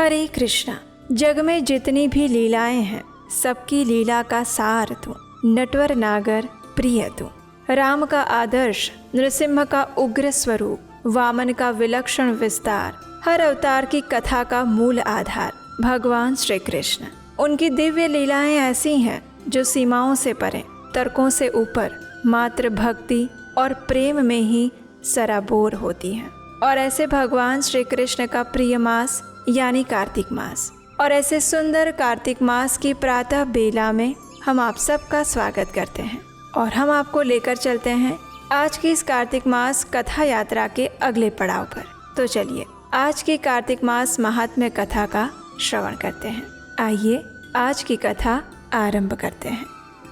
हरे कृष्णा। जग में जितनी भी लीलाएं हैं, सबकी लीला का सार तू, नटवर नागर प्रिय तू। राम का आदर्श, नृसिंह का उग्र स्वरूप, वामन का विलक्षण विस्तार, हर अवतार की कथा का मूल आधार भगवान श्री कृष्ण। उनकी दिव्य लीलाएं ऐसी हैं जो सीमाओं से परे, तर्कों से ऊपर, मात्र भक्ति और प्रेम में ही सराबोर होती हैं। और ऐसे भगवान श्री कृष्ण का प्रिय मास यानी कार्तिक मास, और ऐसे सुंदर कार्तिक मास की प्रातः बेला में हम आप सबका स्वागत करते हैं और हम आपको लेकर चलते हैं आज की इस कार्तिक मास कथा यात्रा के अगले पड़ाव पर। तो चलिए आज की कार्तिक मास महात्म्य कथा का श्रवण करते हैं। आइए आज की कथा आरंभ करते हैं।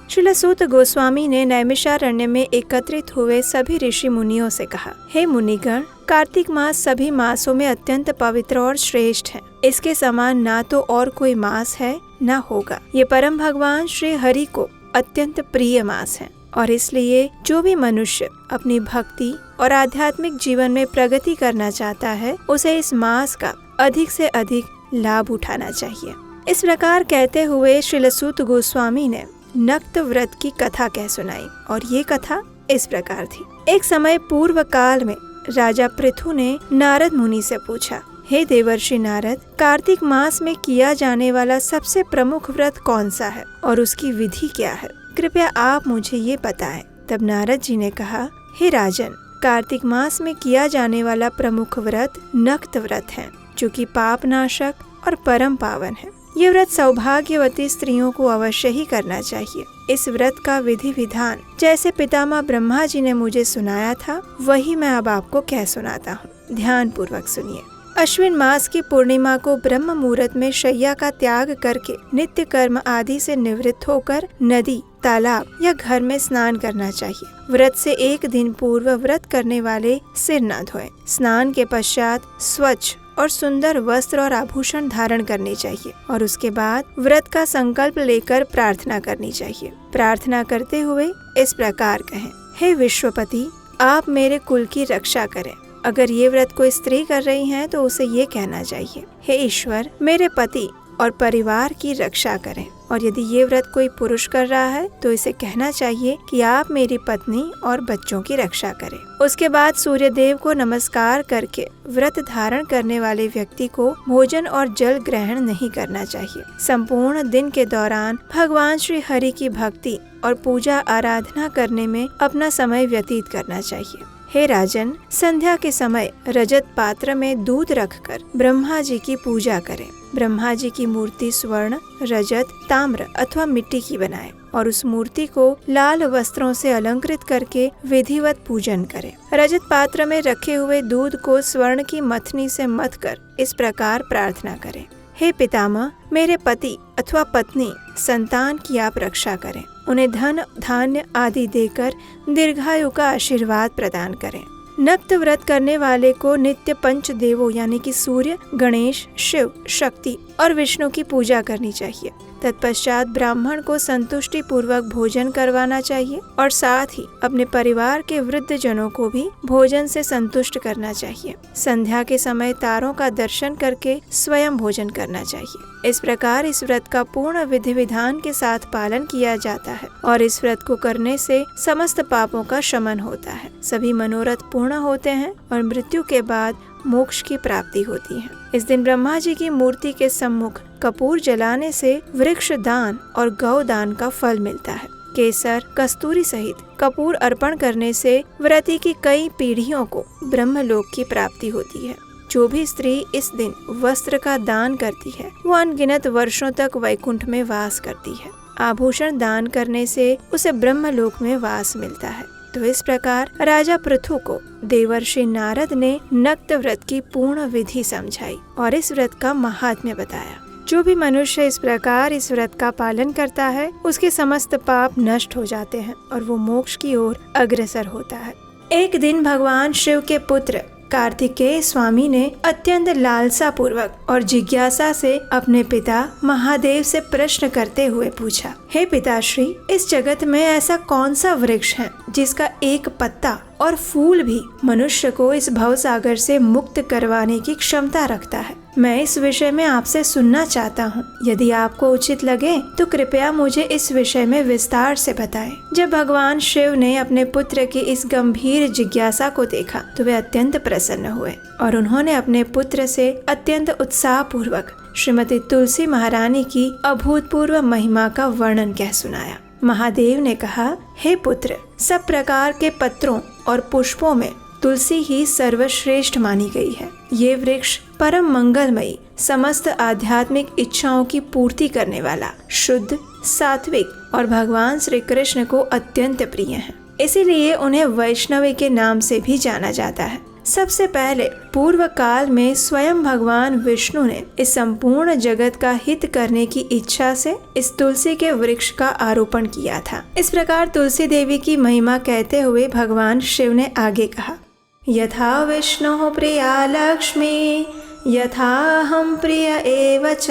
श्रील सूत गोस्वामी ने नैमिषारण्य में एकत्रित हुए सभी ऋषि मुनियों से कहा, हे मुनिगण, कार्तिक मास सभी मासों में अत्यंत पवित्र और श्रेष्ठ है। इसके समान ना तो और कोई मास है ना होगा। ये परम भगवान श्री हरि को अत्यंत प्रिय मास है और इसलिए जो भी मनुष्य अपनी भक्ति और आध्यात्मिक जीवन में प्रगति करना चाहता है, उसे इस मास का अधिक से अधिक लाभ उठाना चाहिए। इस प्रकार कहते हुए श्रील सूत गोस्वामी ने नक्त व्रत की कथा कह सुनाई और ये कथा इस प्रकार थी। एक समय पूर्व काल में राजा पृथु ने नारद मुनि से पूछा, हे देवर्षि नारद, कार्तिक मास में किया जाने वाला सबसे प्रमुख व्रत कौन सा है और उसकी विधि क्या है? कृपया आप मुझे ये बताएं। तब नारद जी ने कहा, हे राजन, कार्तिक मास में किया जाने वाला प्रमुख व्रत नक्त व्रत है, जो कि पाप नाशक और परम पावन है। ये व्रत सौभाग्यवती स्त्रियों को अवश्य ही करना चाहिए। इस व्रत का विधि विधान जैसे पितामह ब्रह्मा जी ने मुझे सुनाया था, वही मैं अब आपको कह सुनाता हूँ। ध्यान पूर्वक सुनिए। अश्विन मास की पूर्णिमा को ब्रह्म मुहूर्त में शैया का त्याग करके नित्य कर्म आदि से निवृत्त होकर नदी, तालाब या घर में स्नान करना चाहिए। व्रत से एक दिन पूर्व व्रत करने वाले सिर न धोएं। स्नान के पश्चात स्वच्छ और सुंदर वस्त्र और आभूषण धारण करने चाहिए और उसके बाद व्रत का संकल्प लेकर प्रार्थना करनी चाहिए। प्रार्थना करते हुए इस प्रकार कहें, हे विश्वपति, आप मेरे कुल की रक्षा करें। अगर ये व्रत कोई स्त्री कर रही है तो उसे ये कहना चाहिए, हे ईश्वर, मेरे पति और परिवार की रक्षा करें। और यदि ये व्रत कोई पुरुष कर रहा है तो इसे कहना चाहिए कि आप मेरी पत्नी और बच्चों की रक्षा करें। उसके बाद सूर्य देव को नमस्कार करके व्रत धारण करने वाले व्यक्ति को भोजन और जल ग्रहण नहीं करना चाहिए। संपूर्ण दिन के दौरान भगवान श्री हरि की भक्ति और पूजा आराधना करने में अपना समय व्यतीत करना चाहिए। हे राजन, संध्या के समय रजत पात्र में दूध रखकर ब्रह्मा जी की पूजा करें। ब्रह्मा जी की मूर्ति स्वर्ण, रजत, ताम्र अथवा मिट्टी की बनाएं और उस मूर्ति को लाल वस्त्रों से अलंकृत करके विधिवत पूजन करें। रजत पात्र में रखे हुए दूध को स्वर्ण की मथनी से मथकर इस प्रकार प्रार्थना करें, हे पितामह, मेरे पति अथवा पत्नी संतान की आप रक्षा करें। उन्हें धन धान्य आदि देकर दीर्घायु का आशीर्वाद प्रदान करें। नक्त व्रत करने वाले को नित्य पंच देवों यानी कि सूर्य, गणेश, शिव, शक्ति और विष्णु की पूजा करनी चाहिए। तत्पश्चात ब्राह्मण को संतुष्टि पूर्वक भोजन करवाना चाहिए और साथ ही अपने परिवार के वृद्ध जनों को भी भोजन से संतुष्ट करना चाहिए। संध्या के समय तारों का दर्शन करके स्वयं भोजन करना चाहिए। इस प्रकार इस व्रत का पूर्ण विधि विधान के साथ पालन किया जाता है और इस व्रत को करने से समस्त पापों का शमन होता है, सभी मनोरथ पूर्ण होते हैं और मृत्यु के बाद मोक्ष की प्राप्ति होती है। इस दिन ब्रह्मा जी की मूर्ति के सम्मुख कपूर जलाने से वृक्ष दान और गौ दान का फल मिलता है। केसर, कस्तूरी सहित कपूर अर्पण करने से व्रती की कई पीढ़ियों को ब्रह्मलोक की प्राप्ति होती है। जो भी स्त्री इस दिन वस्त्र का दान करती है, वो अनगिनत वर्षों तक वैकुंठ में वास करती है। आभूषण दान करने से उसे ब्रह्मलोक में वास मिलता है। तो इस प्रकार राजा पृथु को देवर्षि नारद ने नक्त व्रत की पूर्ण विधि समझाई और इस व्रत का महात्म्य बताया। जो भी मनुष्य इस प्रकार इस व्रत का पालन करता है, उसके समस्त पाप नष्ट हो जाते हैं और वो मोक्ष की ओर अग्रसर होता है। एक दिन भगवान शिव के पुत्र कार्तिकेय स्वामी ने अत्यंत लालसा पूर्वक और जिज्ञासा से अपने पिता महादेव से प्रश्न करते हुए पूछा, हे पिताश्री, इस जगत में ऐसा कौन सा वृक्ष है जिसका एक पत्ता और फूल भी मनुष्य को इस भवसागर से मुक्त करवाने की क्षमता रखता है? मैं इस विषय में आपसे सुनना चाहता हूँ। यदि आपको उचित लगे तो कृपया मुझे इस विषय में विस्तार से बताएं। जब भगवान शिव ने अपने पुत्र की इस गंभीर जिज्ञासा को देखा तो वे अत्यंत प्रसन्न हुए और उन्होंने अपने पुत्र से अत्यंत उत्साह पूर्वक श्रीमती तुलसी महारानी की अभूतपूर्व महिमा का वर्णन कह सुनाया। महादेव ने कहा, हे पुत्र, सब प्रकार के पत्रों और पुष्पों में तुलसी ही सर्वश्रेष्ठ मानी गई है। ये वृक्ष परम मंगलमयी, समस्त आध्यात्मिक इच्छाओं की पूर्ति करने वाला, शुद्ध, सात्विक और भगवान श्री कृष्ण को अत्यंत प्रिय है। इसीलिए उन्हें वैष्णवी के नाम से भी जाना जाता है। सबसे पहले पूर्व काल में स्वयं भगवान विष्णु ने इस संपूर्ण जगत का हित करने की इच्छा से इस तुलसी के वृक्ष का आरोपण किया था। इस प्रकार तुलसी देवी की महिमा कहते हुए भगवान शिव ने आगे कहा, यथा विष्णु प्रिया लक्ष्मी यथा हम प्रिय एव च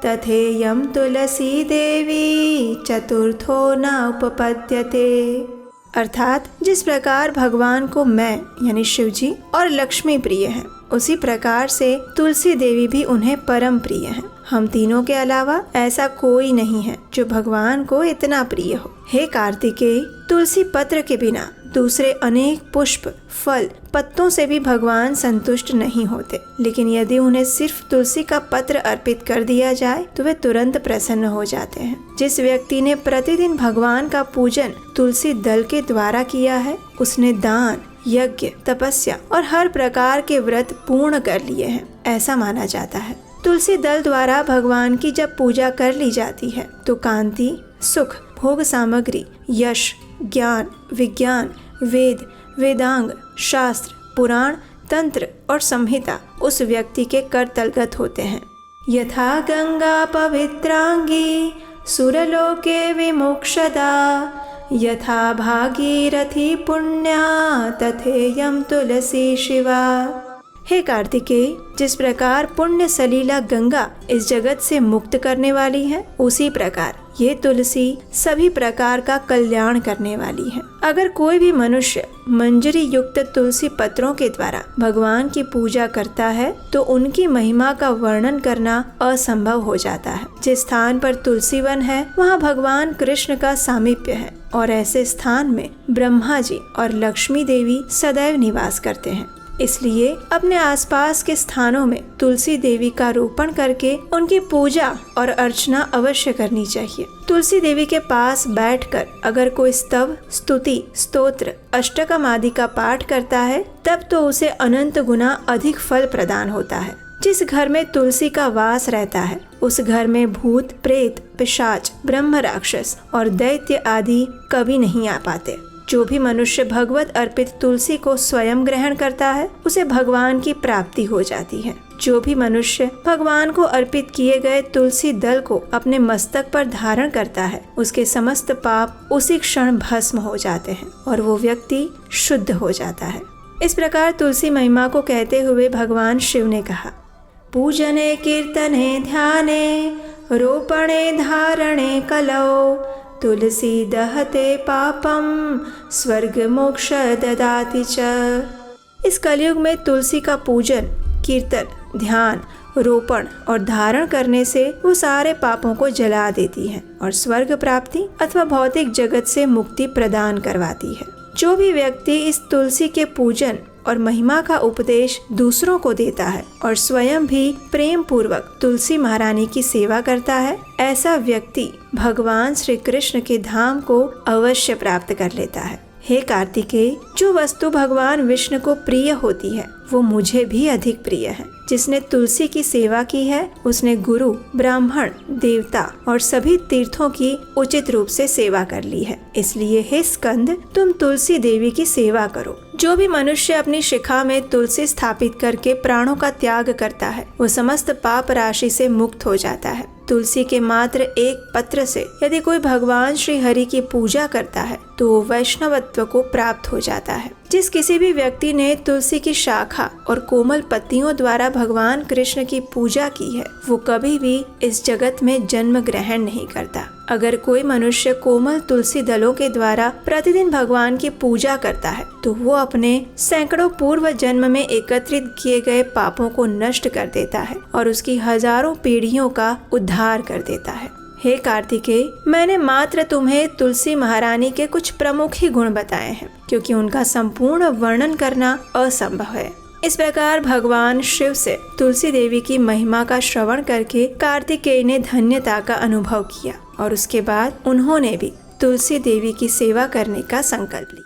तथेयं तुलसी देवी चतुर्थो न उपपद्यते। अर्थात जिस प्रकार भगवान को मैं यानी शिव जी और लक्ष्मी प्रिय हैं, उसी प्रकार से तुलसी देवी भी उन्हें परम प्रिय हैं। हम तीनों के अलावा ऐसा कोई नहीं है जो भगवान को इतना प्रिय हो। हे कार्तिकेय, तुलसी पत्र के बिना दूसरे अनेक पुष्प, फल, पत्तों से भी भगवान संतुष्ट नहीं होते, लेकिन यदि उन्हें सिर्फ तुलसी का पत्र अर्पित कर दिया जाए तो वे तुरंत प्रसन्न हो जाते हैं। जिस व्यक्ति ने प्रतिदिन भगवान का पूजन तुलसी दल के द्वारा किया है, उसने दान, यज्ञ, तपस्या और हर प्रकार के व्रत पूर्ण कर लिए हैं, ऐसा माना जाता है। तुलसी दल द्वारा भगवान की जब पूजा कर ली जाती है तो कांति, सुख, भोग सामग्री, यश, ज्ञान, विज्ञान, वेद, वेदांग, शास्त्र, पुराण, तंत्र और संहिता उस व्यक्ति के करतलगत होते हैं। यथा गंगा पवित्रांगी सुरलोके विमोक्षदा यथा भागीरथी पुण्या तथेयं तुलसी शिवा। हे कार्तिकेय, जिस प्रकार पुण्य सलीला गंगा इस जगत से मुक्त करने वाली है, उसी प्रकार ये तुलसी सभी प्रकार का कल्याण करने वाली है। अगर कोई भी मनुष्य मंजरी युक्त तुलसी पत्रों के द्वारा भगवान की पूजा करता है तो उनकी महिमा का वर्णन करना असंभव हो जाता है। जिस स्थान पर तुलसी वन है वहाँ भगवान कृष्ण का सामीप्य है और ऐसे स्थान में ब्रह्मा जी और लक्ष्मी देवी सदैव निवास करते हैं। इसलिए अपने आसपास के स्थानों में तुलसी देवी का रोपण करके उनकी पूजा और अर्चना अवश्य करनी चाहिए। तुलसी देवी के पास बैठकर अगर कोई स्तव, स्तुति, स्तोत्र, अष्टकम आदि का पाठ करता है तब तो उसे अनंत गुना अधिक फल प्रदान होता है। जिस घर में तुलसी का वास रहता है उस घर में भूत, प्रेत, पिशाच, ब्रह्म राक्षस और दैत्य आदि कभी नहीं आ पाते। जो भी मनुष्य भगवत अर्पित तुलसी को स्वयं ग्रहण करता है उसे भगवान की प्राप्ति हो जाती है। जो भी मनुष्य भगवान को अर्पित किए गए तुलसी दल को अपने मस्तक पर धारण करता है उसके समस्त पाप उसी क्षण भस्म हो जाते हैं और वो व्यक्ति शुद्ध हो जाता है। इस प्रकार तुलसी महिमा को कहते हुए भगवान शिव ने कहा, पूजने कीर्तने ध्याने रोपणे धारणे कलौ तुलसी दहते पापम स्वर्ग मोक्ष ददाति च। इस कलयुग में तुलसी का पूजन, कीर्तन, ध्यान, रोपण और धारण करने से वो सारे पापों को जला देती है और स्वर्ग प्राप्ति अथवा भौतिक जगत से मुक्ति प्रदान करवाती है। जो भी व्यक्ति इस तुलसी के पूजन और महिमा का उपदेश दूसरों को देता है और स्वयं भी प्रेम पूर्वक तुलसी महारानी की सेवा करता है, ऐसा व्यक्ति भगवान श्री कृष्ण के धाम को अवश्य प्राप्त कर लेता है। हे कार्तिकेय, जो वस्तु भगवान विष्णु को प्रिय होती है वो मुझे भी अधिक प्रिय है। जिसने तुलसी की सेवा की है उसने गुरु, ब्राह्मण, देवता और सभी तीर्थों की उचित रूप से सेवा कर ली है। इसलिए हे स्कंद, तुम तुलसी देवी की सेवा करो। जो भी मनुष्य अपनी शिखा में तुलसी स्थापित करके प्राणों का त्याग करता है वो समस्त पाप राशि से मुक्त हो जाता है। तुलसी के मात्र एक पत्र से यदि कोई भगवान श्री हरि की पूजा करता है तो वैष्णवत्व को प्राप्त हो जाता है। जिस किसी भी व्यक्ति ने तुलसी की शाखा और कोमल पत्तियों द्वारा भगवान कृष्ण की पूजा की है, वो कभी भी इस जगत में जन्म ग्रहण नहीं करता। अगर कोई मनुष्य कोमल तुलसी दलों के द्वारा प्रतिदिन भगवान की पूजा करता है, तो वो अपने सैकड़ों पूर्व जन्म में एकत्रित किए गए पापों को नष्ट कर देता है और उसकी हजारों पीढ़ियों का उद्धार कर देता है। हे कार्तिकेय, मैंने मात्र तुम्हें तुलसी महारानी के कुछ प्रमुख ही गुण बताए हैं, क्योंकि उनका संपूर्ण वर्णन करना असंभव है। इस प्रकार भगवान शिव से तुलसी देवी की महिमा का श्रवण करके कार्तिकेय ने धन्यता का अनुभव किया और उसके बाद उन्होंने भी तुलसी देवी की सेवा करने का संकल्प लिया।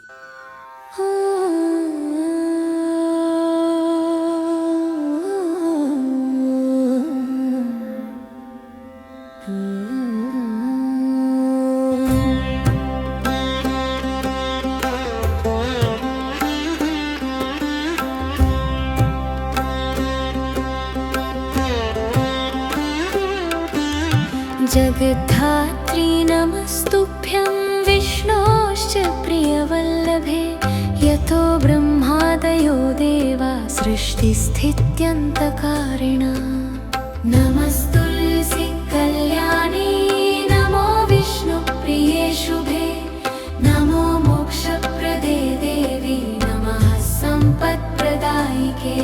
जगद्धात्री नमस्तुभ्यं विष्णोश्च प्रियवल्लभे यतो ब्रह्मादयो देवा सृष्टिस्थित्यन्तकारिणा नमस्तुलसी कल्याणी नमो विष्णुप्रिये शुभे नमो मोक्षप्रदे देवी नमः सम्पत्प्रदायिके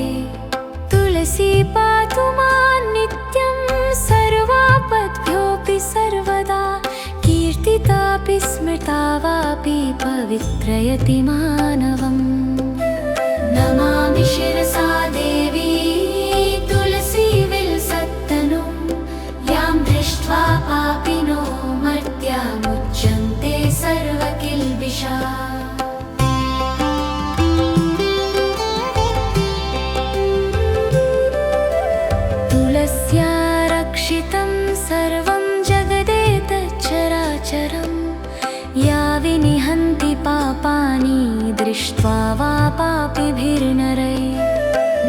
तुलसी पातु मां नित्यं सर्वापद्भ्योऽपि सर्वदा कीर्तितापि स्मृता वापि पवित्रयति मानवम् नमामि शिरसा देवी तुलसी विलसत्तनुं यां दृष्ट्वा पापिनो मर्त्यामुच्यन्ते सर्वकिल्बिषाः तुलस्या रक्षितं सर्वं जगदेतच्चराचरं या विनिहन्ति पापानि दृष्ट्वा वा पापिभिर्नरैः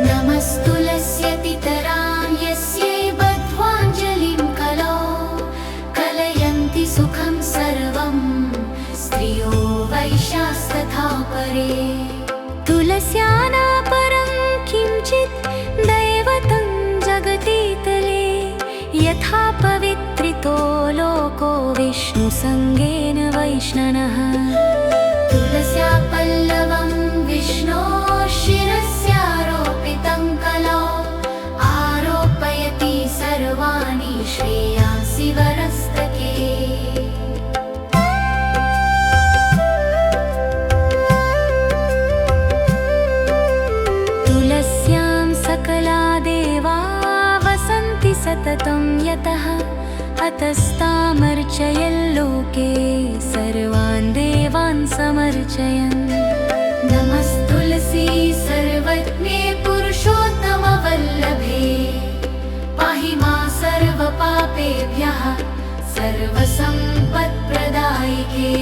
नमस्तुलस्यतितरां यस्यै बद्ध्वाञ्जलिं कलौ कलयन्ति सुखं सर्वं स्त्रियो वैश्यास्तथा परे तुलस्या न परं किञ्चित् दैवतं जगतीतले यथा पवित्रितो लोको विष्णुसङ्गेन वैष्णनः तुलस्या पल्लवं विष्णोः शिरस्यारोपितं कलौ आरोपयति सर्वाणि श्रेयांसि वरस्तके तुलस्यां सकला देवा वसन्ति सततं यतः अतस्तामर्चयल्लोके सर्वान् देवान् समर्चयन् नमस्तुलसी सर्वज्ञे पुरुषोत्तमवल्लभे पाहि मां सर्वपापेभ्यः सर्वसम्पत्प्रदायिके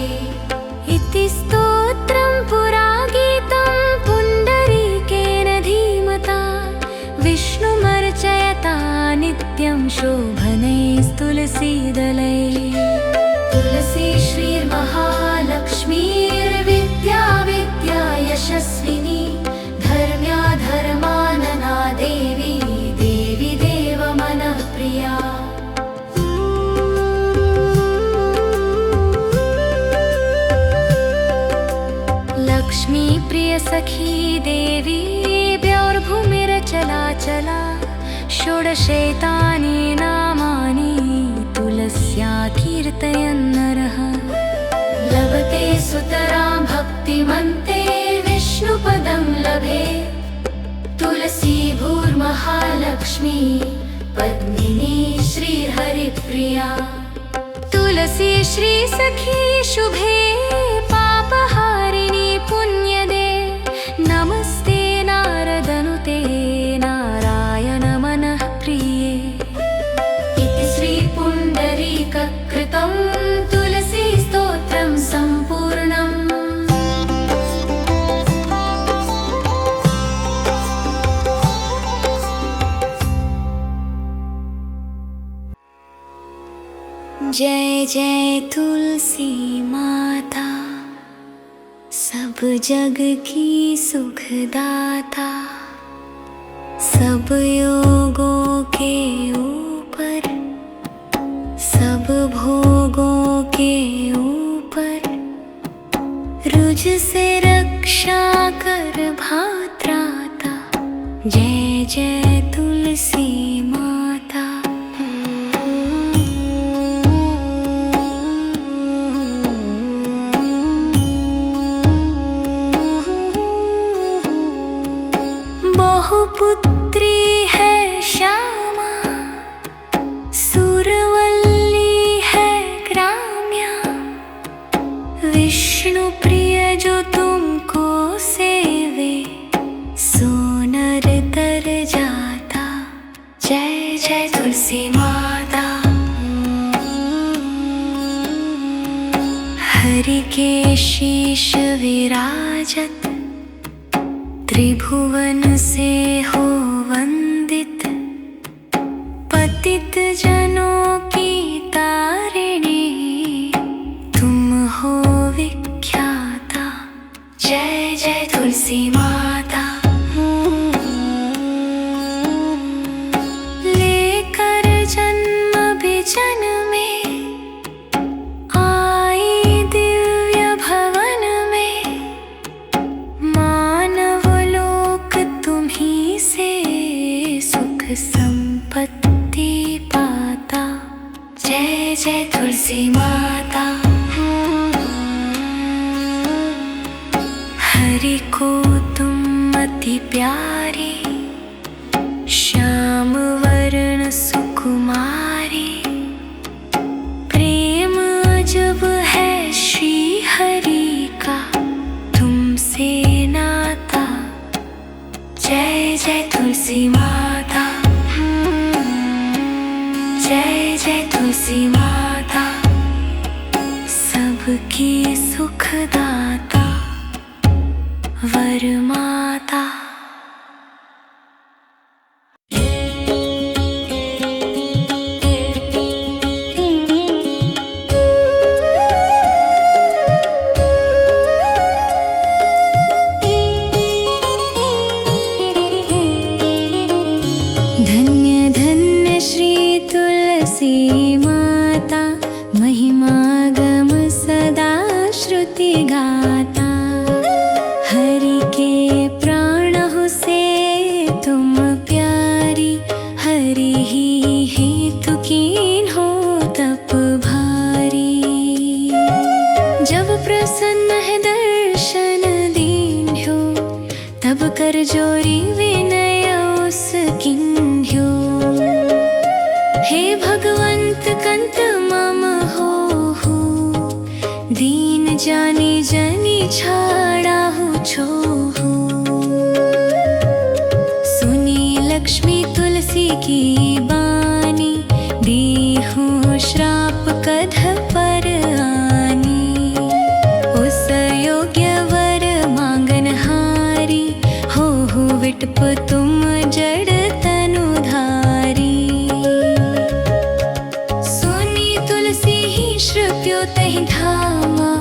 इति स्तोत्रं पुरा गीतं पुण्डरीकेन धीमता विष्णुमर्चयता नित्यं शोभनैस्तुलसीदलैः तुलसी श्रीर्महालक्ष्मीर्विद्या विद्या यशस्विनी धर्म्या धर्मानना देवी देवी देवमनःप्रिया लक्ष्मी प्रियसखी देवी द्यौर्भूमिरचलाचला षोडशैतानि नामानि तुलस्या कीर्तयन्नरः लभते सुतरां भक्तिमन्ते विष्णुपदं लभे तुलसी भूर्महालक्ष्मी पद्मिनी श्रीहरिप्रिया तुलसी श्रीसखी शुभे पापहारिणी पुण्यदे नमस्ते नारदनुते नारायण मनः प्रिये इति श्रीपुण्डरीककृतं तुलसी स्तोत्रं सम्पूर्णम् जय जय तुलसी माता। जग की सुखदाता, सब योगों के ऊपर, सब भोगों के ऊपर, रुझ से रक्षा कर भात्राता। जय जय तुलसी माता। बहुपुत्री है श्यामा, सुरवल्ली है ग्राम्या, विष्णु प्रिय जो तुमको सेवे, सो नर तर जाता। जय जय तुलसी माता। हरि के शीश विराजत, त्रिभुवन से हो वंदित, पतित जनों की तारिणी, तुम हो विख्याता। जय जय तुलसी माता। लेकर जन्म बिजन में आई दिव्य भवन में, मानव लोक तुम्ही से सुख संपत्ति पाता। जय जय तुलसी माता। हरि को तुम अति प्यारी, श्याम वर्ण सुकुमारी, प्रेम अजब है श्री हरि का तुमसे नाता। जय जय तुलसी माता। जय जय तुलसी माता। सबकी सुखदाता, वर माता। धन्य धन्य श्री तुलसी माता, महिमा गम सदा श्रुति गाता। हरि के प्राण हो से तुम प्यारी, हरि ही हेतु कीन हो तप भारी। जब प्रसन्न है दर्शन दीन हो, तब कर जोरी विनय उस किन्ह्यो। हे भगवंत कंत मम हो, दीन जानी जनी छाड़ा हूँ छोहू। सुनी लक्ष्मी तुलसी की बानी, दी हूँ श्राप कध पर आनी। उस योग्य वर मांगन हारी, हो विटप तुम जड़ तनुधारी। सुनी तुलसी ही श्रुप्यो तहि धामा,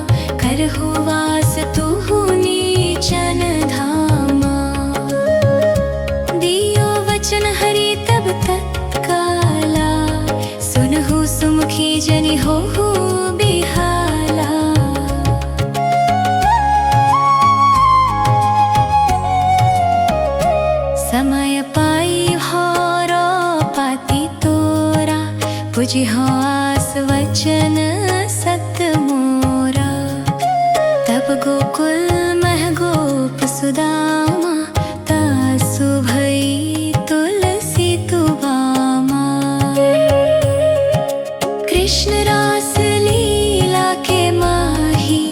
करहु वास तुहु नीचन धामा। दियो वचन हरि तब तत्काला, सुनहु सुमुखी जनि होहु बिहाला। समय पाई होरो पाती तोरा, पुजि हो आस वचन सत मोरा। तब गोकुल मह गोप सुदामा, तासु भई तुलसी तुबामा। कृष्ण रास लीला के माही,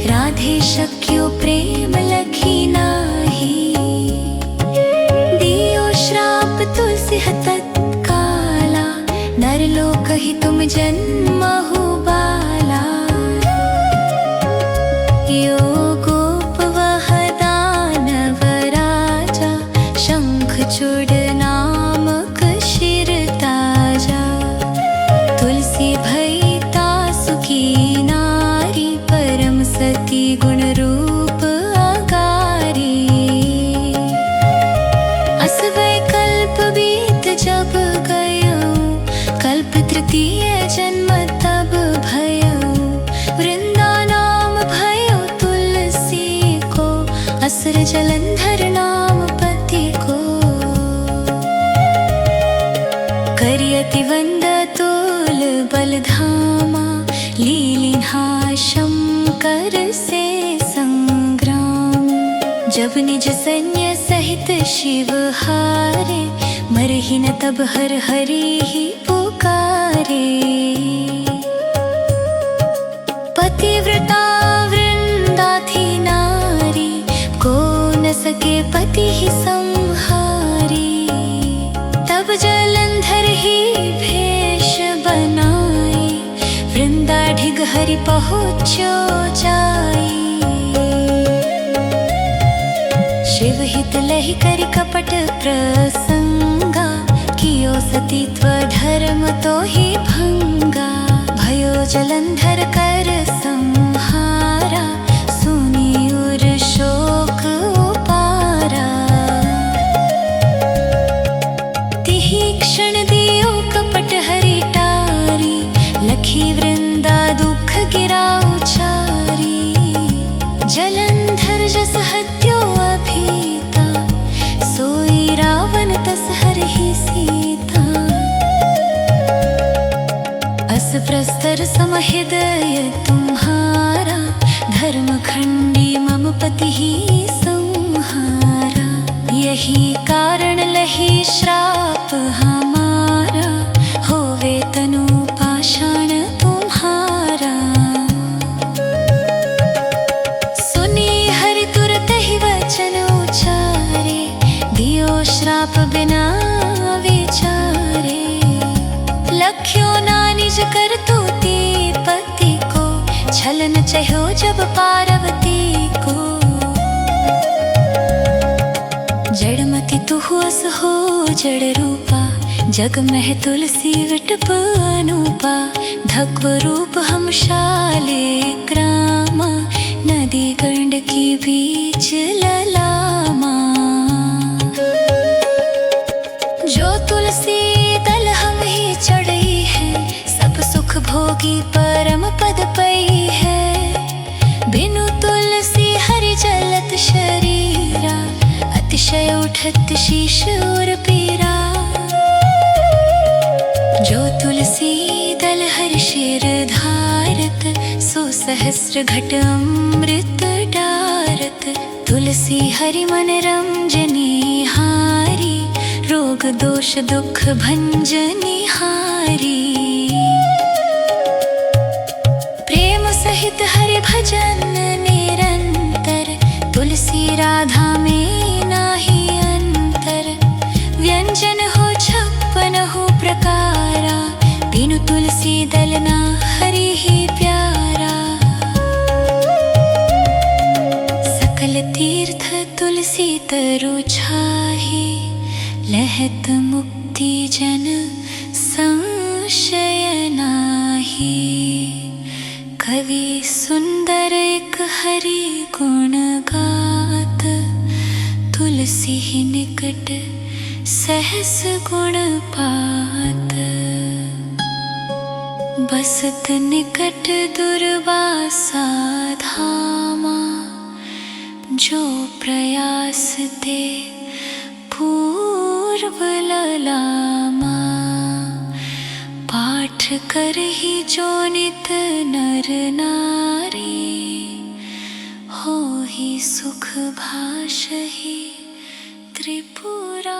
राधे शक्यो प्रेम लखी नाही। दियो श्राप तुलसी तत्काला, नर लोक ही तुम जन्महु बाला। यो गोप वह दानव राजा, शंख चूड़ नामक शिर ताजा। तुलसी भई तासु की नारी, परम सती गुण रूप द्वितीय जन्म तब भयो, वृंदा नाम भयो तुलसी को, असुर जलंधर नाम पति को। करियति वंद तुल बलधामा, लीलिन्हा शंकर से संग्राम। जब निज सैन्य सहित शिव हारे, मरहि न तब हर हरि ही पुकारे। पतिव्रता वृंदा थी नारी, को न सके पति ही संहारी। तब जलंधर ही भेष बनाई, वृंदा ढिग हरि पहुँचो जाई। शिव हित लहि करि कपट प्रसंगा, कियो सतीत्व धर्म तो ही भंगा। भयो जलंधर कर संहारा, सुनी उर शोक उपारा। तिहि क्षण दियो कपट हरि टारी, लखी वृंदा दुख गिरा उचारी। जलंधर जस हत्यो अभीता, सोई रावण तस हरहि सीता। अस प्रस्तर सम हृदय तुम्हारा, धर्म खंडी मम पति ही संहारा। यही कारण लही श्राप हमारा, होवे तनु पाषाण तुम्हारा। सुनी हरि तुरत ही वचन उचारे, दियो श्राप बिना विचारे। लख्यो ना निज कर तूती पति को, छलन चह्यो जब पार्वती को। जड़मति तुहु अस हो जड़ रूपा, जग मह तुलसी विटप अनूपा। धक्व रूप हम शाले ग्रामा, नदी गंड की बीच ललामा। जो तुलसी दल हम ही चढ़ी है, सब सुख भोगी परम पद पई है। बिनु तुलसी हरि जलत शरीरा, अतिशय उठत शीश उर पीरा। जो तुलसी दल हर शिर धारत, सो सहस्र घट अमृत डारत। तुलसी हरि मन रंजनी हारी, रोग दोष दुख भंजनी हारी। प्रेम सहित हरि भजन निरंतर, तुलसी राधा में नाही अंतर। व्यंजन हो छप्पन हो प्रकारा, बिनु तुलसी दल ना हरि ही प्यारा। सकल तीर्थ तुलसी तरु छाही, लहत मुक्ति जन संशय नाही। कवि सुंदर एक हरि गुण गात, तुलसी ही निकट सहस गुण पात। बसत निकट दुर्वासा धामा, जो प्रयास ते पूर्व ललामा। पाठ कर ही जो नित नर नारी, हो ही सुख भाष ही त्रिपुरा।